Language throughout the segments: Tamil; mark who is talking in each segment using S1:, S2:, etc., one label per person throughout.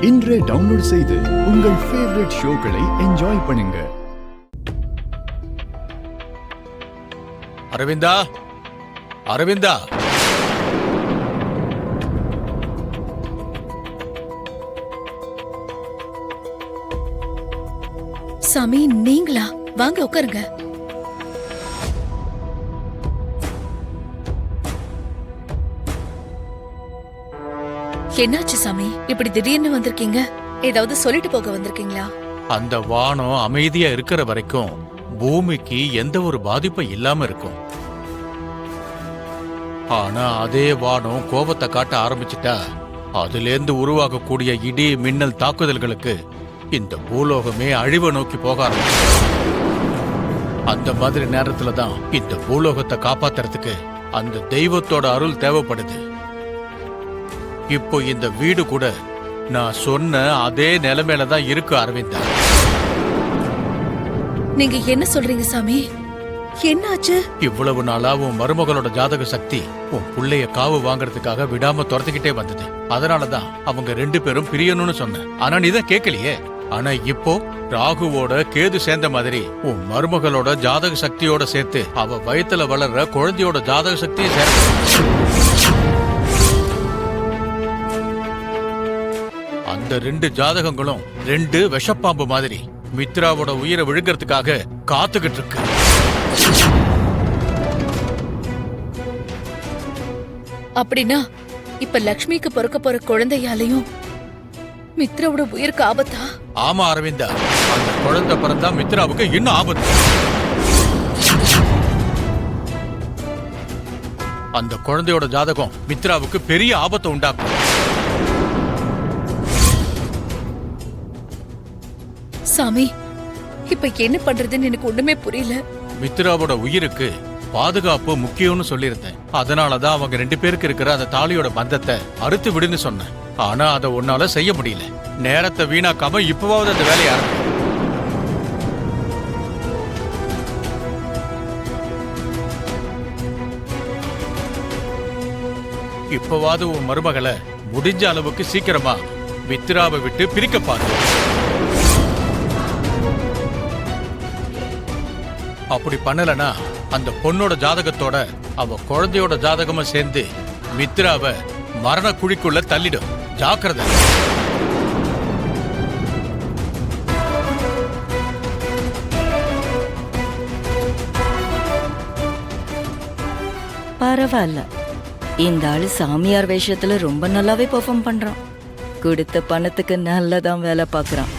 S1: இன்றே டவுன்லோட் செய்து உங்கள் ஃபேவரட் ஷோக்களை என்ஜாய் பண்ணுங்க.
S2: அரவிந்தா, அரவிந்தா,
S3: சாமி நீங்களா? வாங்க உட்காருங்க. என்னாச்சு சாமி, இப்படி திடீர்னு வந்திருக்கீங்க? ஏதாவது சொல்லிட்டு போக வந்திருக்கீங்களா?
S2: அந்த வானம் அமைதியா இருக்கிற வரைக்கும் பூமிக்கு எந்த ஒரு பாதிப்பும் இல்லாம இருக்கும். ஆனா அதே வானம் கோபத்தை காட்ட ஆரம்பிச்சிட்டா அதிலேந்து உருவாகக்கூடிய இடி மின்னல் தாக்குதல்களுக்கு இந்த பூலோகமே அழிவை நோக்கி போக ஆரம்பிச்சு. அந்த மாதிரி நேரத்துல தான் இந்த பூலோகத்தை காப்பாத்துறதுக்கு அந்த தெய்வத்தோட அருள் தேவைப்படுது. இப்போ இந்த வீடு கூட நான் சொன்ன அதே நிலைமையில தான் இருக்கு அரவிந்தா.
S3: நீங்க என்ன சொல்றீங்க சாமி? என்னாச்சு?
S2: இவ்வளவு நாளா உன் மருமகளோட ஜாதக சக்தி உன் புள்ளைய காவு வாங்கறதுக்காக விடாம துரத்துக்கிட்டே வந்தது. அதனாலதான் அவங்க 2 பேரும் பிரியணும்னு சொன்ன. ஆனா நீதான் கேட்கலையே. ஆனா இப்போ ராகுவோட கேது சேர்ந்த மாதிரி உன் மருமகளோட ஜாதக சக்தியோட சேர்த்து அவ வயித்துல வளர்ற குழந்தையோட ஜாதக சக்தியை சேர்க்க அந்த 2 ஜாதகங்களும் 2 விஷப்பாம்பு மாதிரி மித்ராவோட உயிரை விழுங்கிறதுக்காக காத்துக்கிட்டு இருக்கு.
S3: அப்படின்னா இப்ப லக்ஷ்மிக்கு பிறக்க போற குழந்தையாலையும் மித்ராவோட உயிருக்கு ஆபத்தா?
S2: ஆமா அரவிந்தா, அந்த குழந்தை பிறந்தா மித்ராவுக்கு இன்னும் ஆபத்து. அந்த குழந்தையோட ஜாதகம் மித்ராவுக்கு பெரிய ஆபத்தை உண்டாக்கும்.
S3: சாமி, இப்ப என்ன பண்றதுன்னு எனக்கு ஒண்ணுமே புரியல.
S2: மித்ராவோட உயிருக்கு பாதுகாப்பு முக்கியம்னு சொல்லியிருந்தேன். அதனாலதான் அவங்க 2 பேருக்கு இருக்கிற அந்த தாலியோட பந்தத்தை அறுத்து விடுன்னு சொன்னேன். ஆனா அதை உன்னால செய்ய முடியல. நேரத்தை வீணாக்காம இப்பவாவது அந்த வேலையை ஆரம்பி. இப்பவாவது உன் மருமகளை முடிஞ்ச அளவுக்கு சீக்கிரமா மித்ராவை விட்டு பிரிக்க பாரு. அப்படி பண்ணலனா அந்த பொண்ணோட ஜாதகத்தோட அவ குழந்தையோட ஜாதகமும் சேர்ந்து மித்ராவை மரண குழிக்குள்ள தள்ளிடும். ஜாக்கிரதை.
S4: பரவாயில்ல, இந்த ஆளு சாமியார் வேஷத்துல ரொம்ப நல்லாவே பெர்ஃபார்ம் பண்றான். கொடுத்த பணத்துக்கு நல்லதான் வேலை பார்க்கறான்.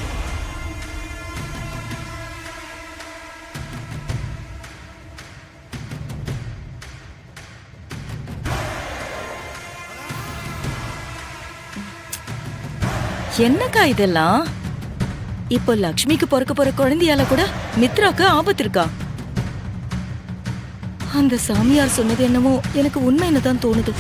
S4: என்னக்கா இதெல்லாம்? இப்போ லக்ஷ்மிக்கு பிறக்க போற குழந்தையால கூட மித்ராக்கு ஆபத்து இருக்கா? அந்த சாமியார் சொன்னது என்னமோ எனக்கு உண்மைன்னு தான் தோணுது.